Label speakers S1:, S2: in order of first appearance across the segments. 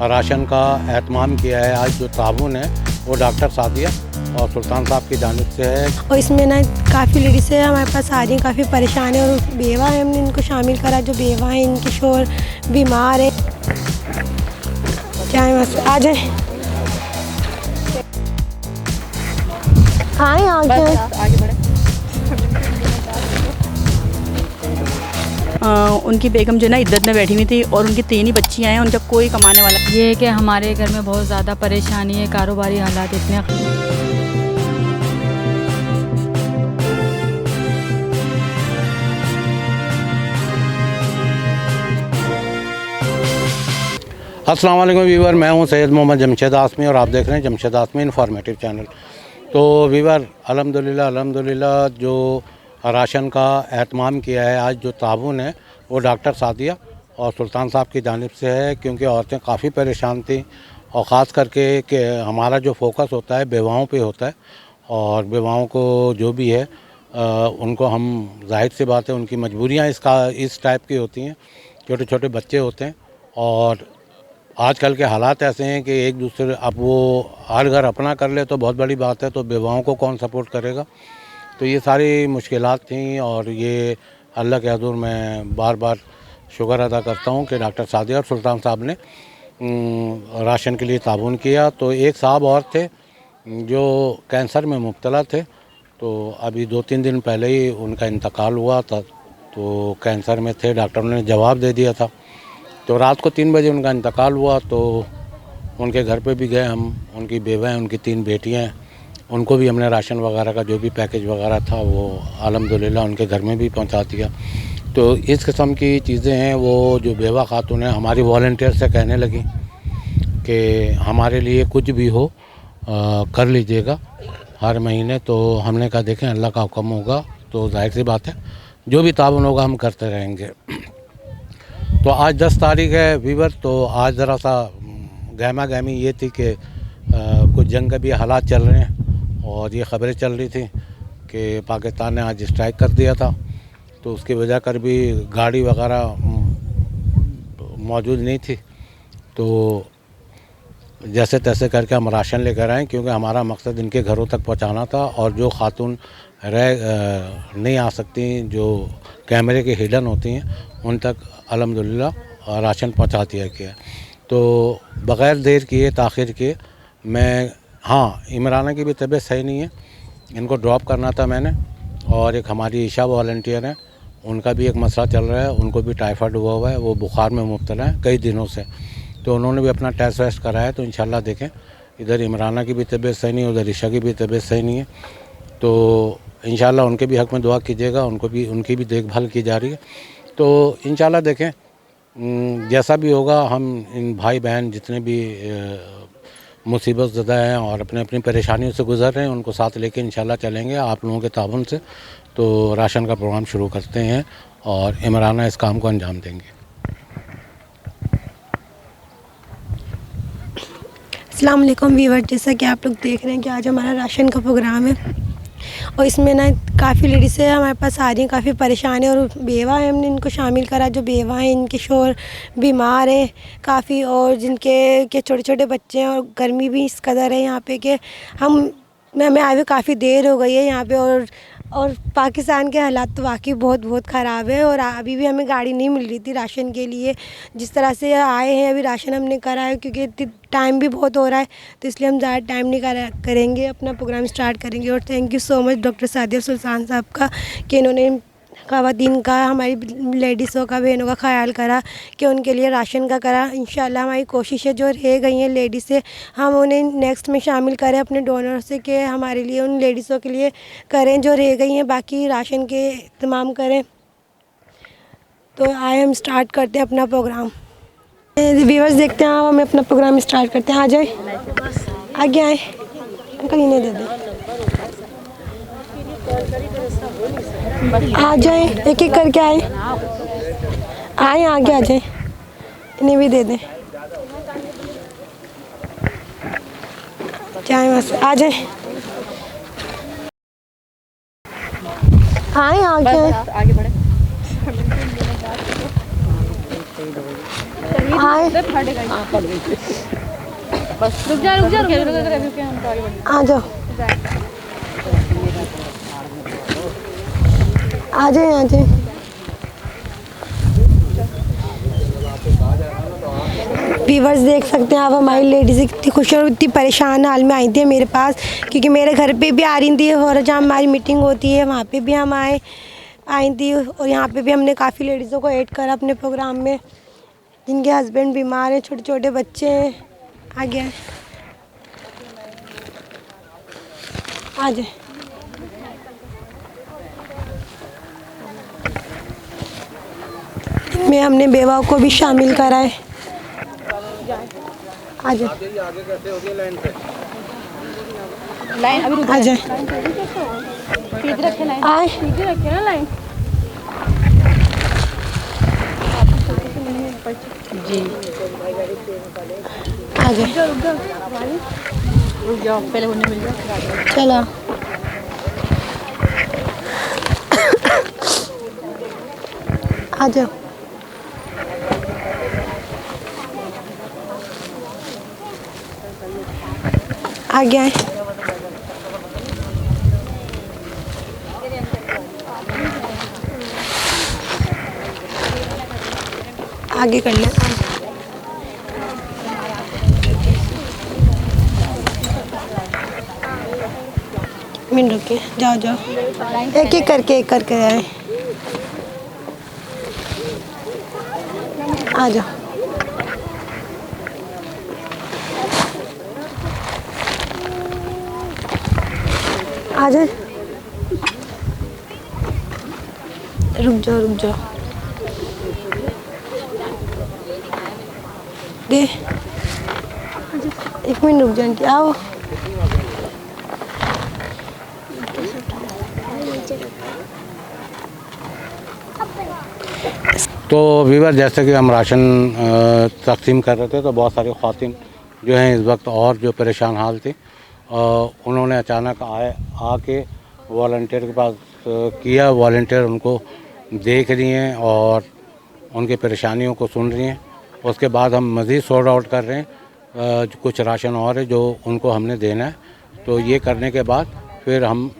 S1: Ration का एहतमाम किया है। आज जो ताबून है वो डॉक्टर सादिया और सुल्तान साहब की जानिब से है।
S2: और इसमें ना काफ़ी लेडीज़ है हमारे पास आ रही हैं, काफ़ी परेशान है और बेवा है, हमने इनको शामिल करा। जो बेवा है, इनके शोर बीमार है। क्या आ जाए, आए आगे बढ़े।
S3: उनकी बेगम जो ना इद्दत में बैठी हुई थी और उनकी 3 ही बच्चियाँ हैं, उनका कोई कमाने वाला।
S4: ये है कि हमारे घर में बहुत ज़्यादा परेशानी है, कारोबारी हालात इतने।
S1: अस्सलाम वालेकुम वीवर, मैं हूं सैयद मोहम्मद जमशेद आसमी और आप देख रहे हैं जमशेद आसमी इन्फॉर्मेटिव चैनल। तो वीवर अल्हम्दुलिल्लाह जो राशन का एहतमाम किया है, आज जो ताबून है वो डॉक्टर सादिया और सुल्तान साहब की जानिब से है, क्योंकि औरतें काफ़ी परेशान थी और ख़ास करके कि हमारा जो फोकस होता है बेवाओं पे होता है और बेवाओं को जो भी है उनको हम, जाहिर सी बात है उनकी मजबूरियाँ इस टाइप की होती हैं। छोटे छोटे बच्चे होते हैं और आजकल के हालात ऐसे हैं कि एक दूसरे, अब वो हर घर अपना कर ले तो बहुत बड़ी बात है, तो बेवाओं को कौन सपोर्ट करेगा। तो ये सारी मुश्किलात थी और ये अल्लाह के हज़ूर मैं बार बार शुक्र अदा करता हूँ कि डॉक्टर सादिया और सुल्तान साहब ने राशन के लिए ताबून किया। तो एक साहब और थे जो कैंसर में मुब्तला थे, तो अभी 2-3 दिन पहले ही उनका इंतकाल हुआ था। तो कैंसर में थे, डॉक्टरों ने जवाब दे दिया था। तो रात को 3 बजे उनका इंतकाल हुआ, तो उनके घर पे भी गए हम। उनकी बेवा हैं, उनकी 3 बेटियां हैं, उनको भी हमने राशन वगैरह का जो भी पैकेज वगैरह था वो अल्हम्दुलिल्लाह उनके घर में भी पहुंचा दिया। तो इस किस्म की चीज़ें हैं। वो जो बेवा खातून है हमारी वॉलंटियर से कहने लगी कि हमारे लिए कुछ भी हो कर लीजिएगा हर महीने। तो हमने कहा देखें अल्लाह का हुक्म होगा तो जाहिर सी बात है जो भी ताउन होगा हम करते रहेंगे। तो आज 10 तारीख है वीवर, तो आज ज़रा सा गहमा गहमी ये थी कि कुछ जंग के भी हालात चल रहे हैं और ये ख़बरें चल रही थी कि पाकिस्तान ने आज स्ट्राइक कर दिया था। तो उसकी वजह कर भी गाड़ी वगैरह मौजूद नहीं थी, तो जैसे तैसे करके हम राशन लेकर आए, क्योंकि हमारा मकसद इनके घरों तक पहुंचाना था। और जो खातून नहीं आ सकती, जो कैमरे के हिडन होती हैं, उन तक अल्हम्दुलिल्लाह राशन पहुंचा दिया गया। तो बग़ैर देर किए ताख़ीर किए मैं, हाँ, इमराना की भी तबीयत सही नहीं है, इनको ड्रॉप करना था मैंने। और एक हमारी ईशा वॉलंटियर हैं, उनका भी एक मसला चल रहा है, उनको भी टाइफाइड हुआ है, वो बुखार में मुब्तला है कई दिनों से। तो उन्होंने भी अपना टेस्ट वेस्ट कराया। तो इंशाल्लाह देखें, इधर इमराना की भी तबीयत सही नहीं है, उधर ईशा की भी तबीयत सही नहीं है। तो इंशाल्लाह उनके भी हक़ में दुआ कीजिएगा, उनकी भी देखभाल की जा रही है। तो इंशाल्लाह देखें जैसा भी होगा, हम इन भाई बहन जितने भी मुसीबत ज़दा हैं और अपने अपनी परेशानियों से गुज़र रहे हैं, उनको साथ लेके इंशाल्लाह चलेंगे आप लोगों के ताउन से। तो राशन का प्रोग्राम शुरू करते हैं और इमराना इस काम को अंजाम देंगे।
S2: अस्सलाम वालेकुम वीवर, जैसा कि आप लोग देख रहे हैं कि आज हमारा राशन का प्रोग्राम है और इसमें ना काफ़ी लेडीज़ है हमारे पास आ रही हैं, काफ़ी परेशान है और बेवा है, हमने इनको शामिल करा। जो बेवा हैं, इनके शोर बीमार हैं काफ़ी, और जिनके छोटे छोटे बच्चे हैं और गर्मी भी इस कदर है यहाँ पे कि हमें आए हुए काफ़ी देर हो गई है यहाँ पे। और पाकिस्तान के हालात तो वाकई बहुत बहुत ख़राब है और अभी भी हमें गाड़ी नहीं मिल रही थी राशन के लिए। जिस तरह से आए हैं अभी राशन हमने करा है, क्योंकि टाइम भी बहुत हो रहा है, तो इसलिए हम ज़्यादा टाइम नहीं करेंगे, अपना प्रोग्राम स्टार्ट करेंगे। और thank you so much doctor Sadia Sultan साहब का कि इन्होंने ख़वातीन का, हमारी लेडीज़ों का, बहनों का ख्याल करा कि उनके लिए राशन का करा। इंशाल्लाह हमारी कोशिश है जो रह गई हैं लेडीज़ से, हम उन्हें नेक्स्ट में शामिल करें अपने डोनर से, कि हमारे लिए उन लेडीज़ों के लिए करें जो रह गई हैं, बाकी राशन के इत्माम करें। तो आए हम स्टार्ट करते हैं अपना प्रोग्राम। व्यूअर्स देखते हैं, हम अपना प्रोग्राम स्टार्ट करते हैं। आ जाए, आगे आए, अंकल इन्हें दे दें, आ जाए, एक एक करके आए आगे आ जाए, इन्हें भी दे दें, जाए बस, आ जाए, आगे बढ़े। आए
S3: रुक जा
S2: आ जाओ, आ जाए आ जाए। व्यूवर्स देख सकते हैं आप, हमारी लेडीज़ कितनी खुश और इतनी परेशान हाल में आई थी मेरे पास, क्योंकि मेरे घर पे भी आ रही थी और जहाँ हमारी मीटिंग होती है वहाँ पे भी हम आई थी, और यहाँ पे भी हमने काफ़ी लेडीज़ों को ऐड करा अपने प्रोग्राम में, जिनके हस्बैंड बीमार हैं, छोटे छोटे बच्चे हैं। आगे आ जाए। में हमने बेवा को भी शामिल करा है। आ जाए,
S3: लाइन अभी रुक
S2: आ जाए,
S3: सीधे रखे लाइन,
S2: आए,
S3: सीधे रखे ना लाइन। जी
S2: आ जाए,
S3: रुक जाओ, पहले उन्हें मिल जाओ।
S2: चलो आ जाओ। आगे आए, आगे कर लें। मिनट रुकिए, जाओ जाओ, एक एक करके आए। आ जाओ, आ जाए, रुक जाओ दे, एक मिनट रुक जाए, आओ।
S1: तो वीवर जैसे कि हम राशन तकसीम कर रहे थे, तो बहुत सारी ख़वातीन जो हैं इस वक्त और जो परेशान हाल थी, उन्होंने अचानक आके वॉलंटियर के पास किया। वॉलंटियर उनको देख रही हैं और उनकी परेशानियों को सुन रही हैं। उसके बाद हम मज़ीद सॉर्ट आउट कर रहे हैं, कुछ राशन और है जो उनको हमने देना है। तो ये करने के बाद फिर हम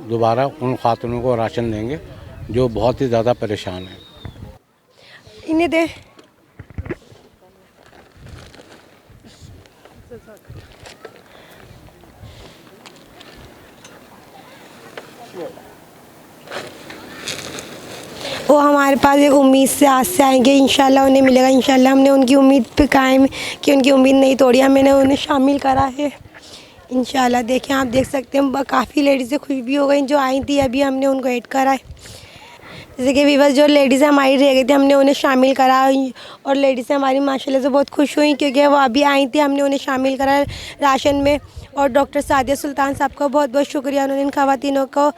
S1: दोबारा उन ख़ातूनों को राशन देंगे जो बहुत ही ज़्यादा परेशान हैं।
S2: इन्हें दे, वो हमारे पास एक उम्मीद से आज से आएंगे, इंशाल्लाह उन्हें मिलेगा। इंशाल्लाह हमने उनकी उम्मीद पे कायम कि उनकी उम्मीद नहीं तोड़ी, मैंने उन्हें शामिल करा है इंशाल्लाह। देखें, आप देख सकते हैं काफ़ी लेडीज़ें खुश भी हो गई जो आई थी, अभी हमने उनको ऐड करा है। जैसे कि वीवर्स जो लेडीज़ हमारी रह गई थी, हमने उन्हें शामिल करा, और लेडीज़ें हमारी माशाल्लाह से बहुत खुश हुई क्योंकि वो अभी आई थी, हमने उन्हें शामिल करा राशन में। और डॉक्टर सादिया सुल्तान साहब का बहुत बहुत शुक्रिया, उन्होंने इन ख़वातीनों को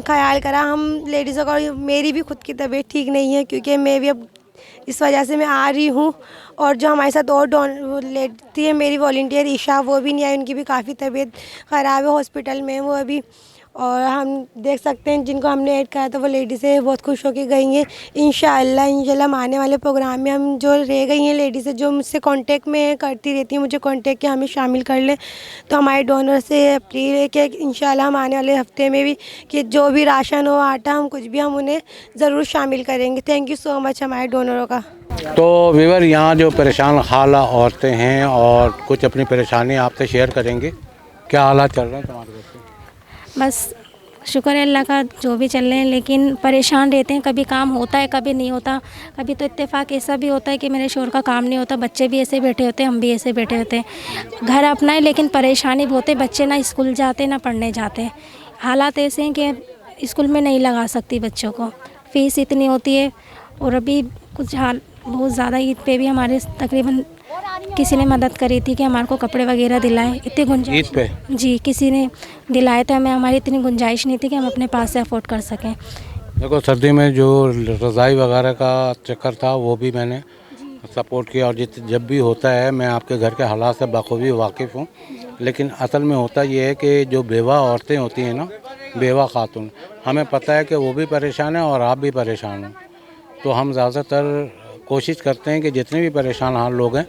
S2: ख्याल करा। हम लेडीज़ों का, मेरी भी खुद की तबीयत ठीक नहीं है क्योंकि मैं भी अब इस वजह से मैं आ रही हूँ। और जो हमारे साथ और लेती है मेरी वॉलंटियर ईशा, वो भी नहीं आई, उनकी भी काफ़ी तबीयत ख़राब है, हॉस्पिटल में वो अभी। और हम देख सकते हैं जिनको हमने ऐड करा था वो लेडीज़ें बहुत खुश होकर गई हैं। इंशाल्लाह हम आने वाले प्रोग्राम में हम जो रह गई हैं लेडीज़ें जो मुझसे कांटेक्ट में करती रहती हैं, मुझे कांटेक्ट किया हमें शामिल कर लें, तो हमारे डोनर से अपील है कि इंशाल्लाह हम आने वाले हफ्ते में भी कि जो भी राशन हो, आटा, हम कुछ भी हम उन्हें ज़रूर शामिल करेंगे। थैंक यू सो मच हमारे डोनरों का।
S1: तो वीवर यहाँ जो परेशान खाला औरतें हैं और कुछ अपनी परेशानी आपसे शेयर करेंगे। क्या हालात चल रहे हैं तुम्हारे घर पे?
S5: बस शुक्र है अल्लाह का, जो भी चल रहे हैं, लेकिन परेशान रहते हैं। कभी काम होता है, कभी नहीं होता। कभी तो इत्तेफाक ऐसा भी होता है कि मेरे शोहर का काम नहीं होता, बच्चे भी ऐसे बैठे होते हैं, हम भी ऐसे बैठे होते हैं। घर अपना है लेकिन परेशानी बहुत है, बच्चे ना स्कूल जाते ना पढ़ने जाते। हालात ऐसे हैं कि स्कूल में नहीं लगा सकती बच्चों को, फ़ीस इतनी होती है। और अभी कुछ हाल बहुत ज़्यादा, ईद पे भी हमारे तकरीबन किसी ने मदद करी थी कि हमारे को कपड़े वगैरह दिलाएं, इतनी गुंजाइश
S1: ईद पे
S5: जी किसी ने दिलाए थे हमें, हमारी इतनी गुंजाइश नहीं थी कि हम अपने पास से अफोर्ड कर सकें।
S1: देखो, सर्दी में जो रज़ाई वगैरह का चक्कर था वो भी मैंने सपोर्ट किया, और जब भी होता है मैं आपके घर के हालात से बखूबी वाकिफ़ हूँ। लेकिन असल में होता ये है कि जो बेवा औरतें होती हैं ना, बेवा खातून, हमें पता है कि वो भी परेशान है और आप भी परेशान हो। तो हम ज़्यादातर कोशिश करते हैं कि जितने भी परेशान हाल लोग हैं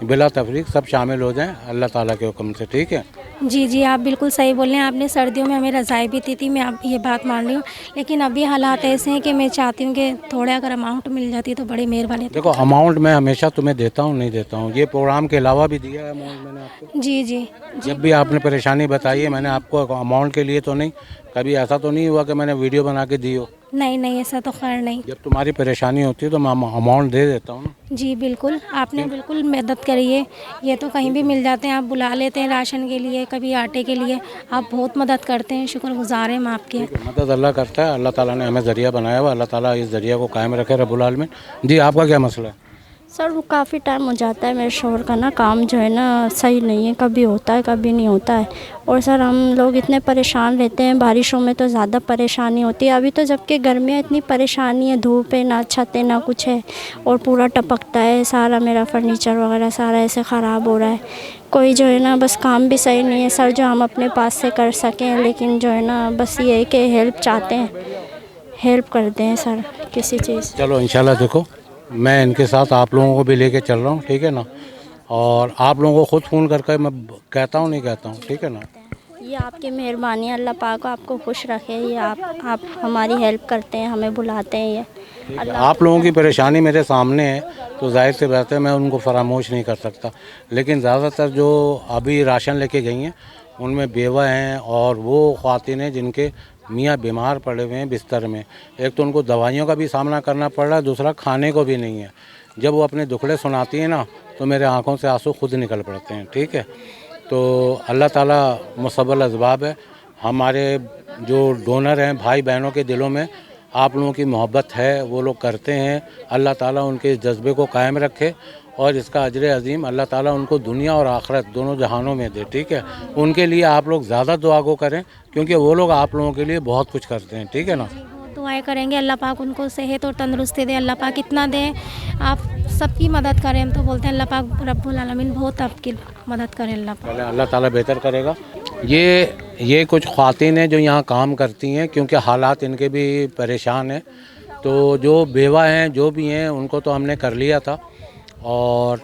S1: बिला तफरीक सब शामिल हो जाएं अल्लाह ताला के हुक्म से, ठीक है।
S5: जी जी, आप बिल्कुल सही बोल रहे हैं। आपने सर्दियों में हमें रज़ाई भी दी थी, मैं आप ये बात मान रही हूँ, लेकिन अभी हालात ऐसे हैं कि मैं चाहती हूँ कि थोड़ा अगर अमाउंट मिल जाती तो बड़ी मेहरबानी होती।
S1: देखो अमाउंट मैं हमेशा तुम्हें देता हूँ, नहीं देता हूँ, ये प्रोग्राम के अलावा भी दिया है अमाउंट मैंने आपको।
S5: जी जी
S1: जब भी आपने परेशानी बताई है मैंने आपको अमाउंट के लिए तो नहीं, कभी ऐसा तो नहीं हुआ कि मैंने वीडियो बना के दी हो।
S5: नहीं नहीं, ऐसा तो खैर नहीं।
S1: जब तुम्हारी परेशानी होती है तो मैं अमाउंट दे देता हूँ ना।
S5: जी बिल्कुल, आपने बिल्कुल मदद करी है। ये तो कहीं भी मिल जाते हैं, आप बुला लेते हैं राशन के लिए, कभी आटे के लिए, आप बहुत मदद करते हैं, शुक्रगुजार हैं हम आपके।
S1: मदद अल्लाह करता है, अल्लाह ताला ने हमें ज़रिया बनाया हुआ, अल्लाह ताला इस ज़रिया को कायम रखे रब्बुल आलमीन। जी आपका क्या मसला है?
S6: सर वो काफ़ी टाइम हो जाता है, मेरे शोहर का ना काम जो है ना सही नहीं है, कभी होता है कभी नहीं होता है। और सर हम लोग इतने परेशान रहते हैं, बारिशों में तो ज़्यादा परेशानी होती है। अभी तो जबकि गर्मियाँ इतनी परेशानी है, धूप है, ना छत है ना कुछ है, और पूरा टपकता है सारा, मेरा फर्नीचर वगैरह सारा ऐसे ख़राब हो रहा है। कोई जो है ना बस काम भी सही नहीं है सर जो हम अपने पास से कर सकें, लेकिन जो है ना बस ये है कि हेल्प चाहते हैं, हेल्प कर दें सर किसी चीज़।
S1: चलो इंशाल्लाह, देखो मैं इनके साथ आप लोगों को भी लेके चल रहा हूँ, ठीक है ना, और आप लोगों को खुद फ़ोन करके मैं कहता हूँ, नहीं कहता हूँ, ठीक है ना।
S6: ये आपकी मेहरबानी है, अल्लाह पाक आपको खुश रखे। ये आप हमारी हेल्प करते हैं, हमें बुलाते हैं, ये
S1: आप लोगों की परेशानी मेरे सामने है तो जाहिर से बात है मैं उनको फरामोश नहीं कर सकता, लेकिन ज़्यादातर जो अभी राशन लेके गई हैं उनमें बेवा हैं और वो ख़वातीन हैं जिनके मियाँ बीमार पड़े हुए हैं बिस्तर में। एक तो उनको दवाइयों का भी सामना करना पड़ रहा है, दूसरा खाने को भी नहीं है। जब वो अपने दुखड़े सुनाती हैं ना तो मेरे आँखों से आंसू खुद निकल पड़ते हैं, ठीक है। तो अल्लाह ताला मुसब्बल असबाब है, हमारे जो डोनर हैं भाई बहनों के दिलों में आप लोगों की मोहब्बत है, वो लोग करते हैं। अल्लाह ताला उनके इस जज्बे को कायम रखे और इसका अजर अजीम अल्लाह ताला उनको दुनिया और आखिरत दोनों जहानों में दे, ठीक है। उनके लिए आप लोग ज़्यादा दुआ को करें क्योंकि वो लोग आप लोगों के लिए बहुत कुछ करते हैं, ठीक है ना।
S5: दुआएं करेंगे, अल्लाह पाक उनको सेहत और तंदुरुस्ती दे, अल्लाह पाक इतना दे, आप सबकी मदद करें। हम तो बोलते हैं अल्लाह पाक रब्बुल आलमीन बहुत आपकी मदद करें, अल्लाह पाक।
S1: अल्लाह ताला बेहतर करेगा। ये कुछ ख़वातीन हैं जो यहाँ काम करती हैं क्योंकि हालात इनके भी परेशान हैं। तो जो बेवा हैं जो भी हैं उनको तो हमने कर लिया था और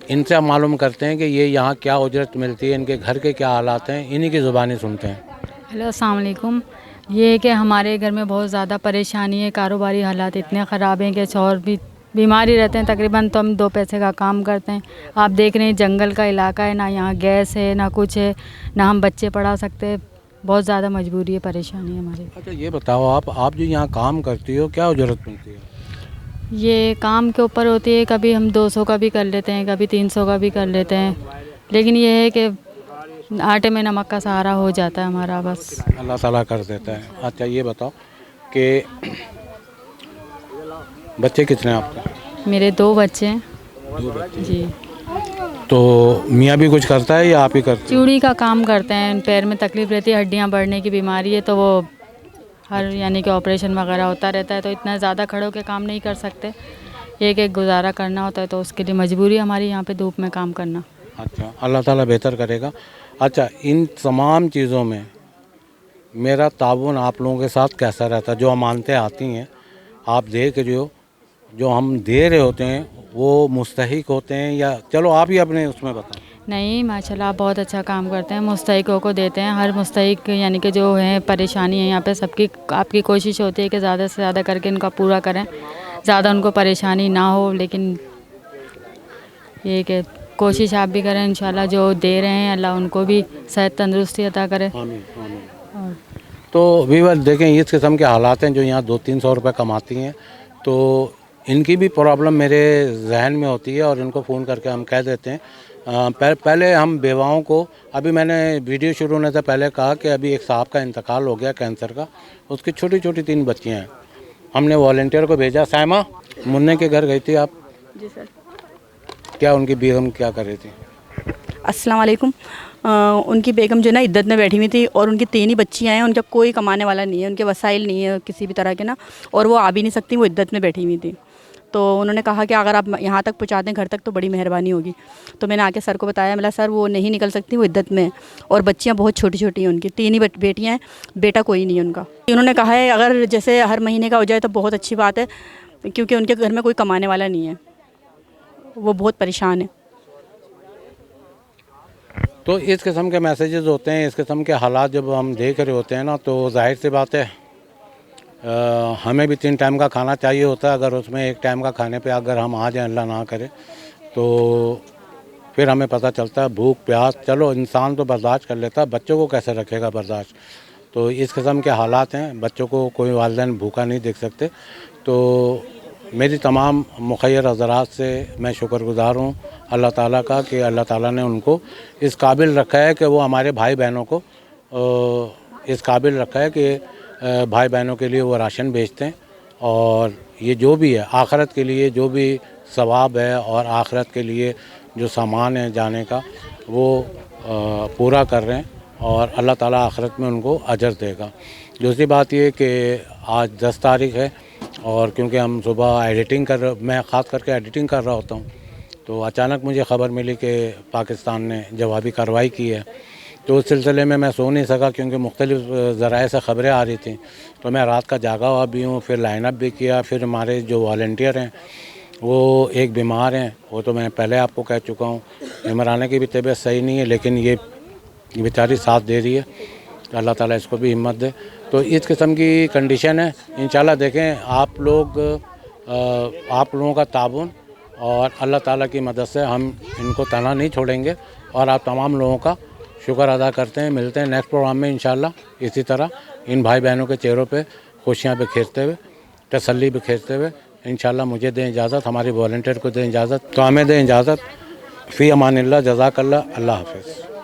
S1: इनसे हम मालूम करते हैं कि ये यहाँ क्या उजरत मिलती है, इनके घर के क्या हालात हैं, इन्हीं की ज़ुबानी सुनते हैं।
S4: हेलो अस्सलाम वालेकुम। ये है कि हमारे घर में बहुत ज़्यादा परेशानी है, कारोबारी हालात इतने ख़राब हैं कि शौहर भी बीमारी रहते हैं तकरीबन, तो हम 2 पैसे का काम करते हैं। आप देख रहे हैं जंगल का इलाका है, ना यहाँ गैस है ना कुछ है, ना हम बच्चे पढ़ा सकते हैं, बहुत ज़्यादा मजबूरी है, परेशानी है हमारी।
S1: अच्छा ये बताओ आप जो यहाँ काम करती हो क्या उजरत मिलती है?
S4: ये काम के ऊपर होती है, कभी हम 200 का भी कर लेते हैं, कभी 300 का भी कर लेते हैं, लेकिन ये है कि आटे में नमक का सहारा हो जाता है हमारा, बस
S1: अल्लाह ताला कर देता है। अच्छा ये बताओ कि बच्चे कितने हैं आपके?
S4: मेरे 2 बच्चे हैं।
S1: 2 बच्चे।
S4: जी,
S1: तो मियाँ भी कुछ करता है या आप ही करते हैं?
S4: चूड़ी का काम करते हैं, पैर में तकलीफ़ रहती है, हड्डियाँ बढ़ने की बीमारी है, तो वो हर यानी कि ऑपरेशन वगैरह होता रहता है, तो इतना ज़्यादा खड़े होकर काम नहीं कर सकते, एक गुजारा करना होता है, तो उसके लिए मजबूरी हमारी यहाँ पे धूप में काम करना।
S1: अच्छा अल्लाह ताला बेहतर करेगा। अच्छा इन तमाम चीज़ों में मेरा ताउन आप लोगों के साथ कैसा रहता है? जो अमानतें आती हैं आप देख रहे हो, जो हम दे रहे होते हैं वो मुस्तहिक होते हैं या चलो आप ही अपने उसमें बताओ।
S4: नहीं माशाल्लाह आप बहुत अच्छा काम करते हैं, मुस्तहिकों को देते हैं, हर मुस्तहिक यानी कि जो है परेशानी है यहाँ पे सबकी आपकी कोशिश होती है कि ज़्यादा से ज़्यादा करके इनका पूरा करें, ज़्यादा उनको परेशानी ना हो, लेकिन ये कि कोशिश आप भी करें, इंशाल्लाह जो दे रहे हैं अल्लाह उनको भी सेहत तंदुरुस्ती अता करे।
S1: आमीन आमीन। तो वीवर देखें इस किस्म के हालात हैं जो यहाँ 200-300 रुपये कमाती हैं, तो इनकी भी प्रॉब्लम मेरे जहन में होती है और इनको फ़ोन करके हम कह देते हैं। पहले हम बेवाओं को, अभी मैंने वीडियो शुरू होने से पहले कहा कि अभी एक साहब का इंतकाल हो गया कैंसर का, उसकी छोटी छोटी 3 बच्चियाँ हैं। हमने वॉलंटियर को भेजा। सायमा मुन्ने के घर गई थी आप?
S3: जी सर।
S1: क्या उनकी बेगम क्या कर रही थी?
S3: अस्सलाम वालेकुम। उनकी बेगम जो है ना इद्दत में बैठी हुई थी और उनकी 3 ही बच्चियाँ हैं, उनका कोई कमाने वाला नहीं है, उनके वसाइल नहीं है किसी भी तरह के ना, और वो आ भी नहीं सकती, वो इद्दत में बैठी हुई थी। तो उन्होंने कहा कि अगर आप यहाँ तक पहुँचा दें घर तक तो बड़ी मेहरबानी होगी। तो मैंने आके सर को बताया, मतलब सर वो नहीं निकल सकती, वो इद्दत में है और बच्चियाँ बहुत छोटी छोटी हैं उनकी, 3 ही बेटियाँ हैं, बेटा कोई नहीं है उनका। उन्होंने कहा है अगर जैसे हर महीने का हो जाए तो बहुत अच्छी बात है, क्योंकि उनके घर में कोई कमाने वाला नहीं है, वो बहुत परेशान है।
S1: तो इस किस्म के मैसेजेस होते हैं, इस किस्म के हालात जब हम देख रहे होते हैं ना, तो जाहिर सी बात है हमें भी 3 टाइम का खाना चाहिए होता है। अगर उसमें 1 टाइम का खाने पे अगर हम आ जाएं, अल्लाह ना करे, तो फिर हमें पता चलता है भूख प्यास, चलो इंसान तो बर्दाश्त कर लेता है, बच्चों को कैसे रखेगा बर्दाश्त। तो इस किस्म के हालात हैं, बच्चों को कोई वालिदैन भूखा नहीं देख सकते। तो मेरी तमाम मुखय्यर हज़रात से मैं शुक्रगुज़ार हूँ अल्लाह ताला का कि अल्लाह ताला ने उनको इस काबिल रखा है कि वो हमारे भाई बहनों को इस काबिल रखा है कि भाई बहनों के लिए वो राशन बेचते हैं। और ये जो भी है आखिरत के लिए जो भी सवाब है और आखिरत के लिए जो सामान है जाने का, वो पूरा कर रहे हैं और अल्लाह ताला आखिरत में उनको अजर देगा। दूसरी बात ये कि आज 10 तारीख़ है और क्योंकि हम सुबह मैं ख़ास करके एडिटिंग कर रहा होता हूँ, तो अचानक मुझे ख़बर मिली कि पाकिस्तान ने जवाबी कार्रवाई की है। तो उस सिलसिले में मैं सो नहीं सका क्योंकि मुख्तलिफ़ ज़राए से ख़बरें आ रही थी। तो मैं रात का जागा हुआ भी हूँ, फिर लाइन अप भी किया। फिर हमारे जो वॉलंटियर हैं वो एक बीमार हैं, वो तो मैं पहले आपको कह चुका हूँ। इमराना की भी तबीयत सही नहीं है, लेकिन ये बेचारी साथ दे रही है। अल्लाह ताला इसको भी हिम्मत दे। तो इस किस्म की कंडीशन है। इंशाल्लाह देखें आप लोगों का ताबून और अल्लाह ताला की मदद से हम इनको तना नहीं छोड़ेंगे और आप तमाम लोगों का शुक्र अदा करते हैं। मिलते हैं नेक्स्ट प्रोग्राम में इंशाल्लाह। इसी तरह इन भाई बहनों के चेहरों पे खुशियाँ बिखेरते हुए, तसल्ली बिखेरते हुए इंशाल्लाह मुझे दें इजाज़त, हमारे वॉलंटियर को दें इजाज़त, तो हमें दें इजाज़त। फ़ी अमानिल्लाह, जज़ाकल्लाह, अल्लाह हाफ़िज़।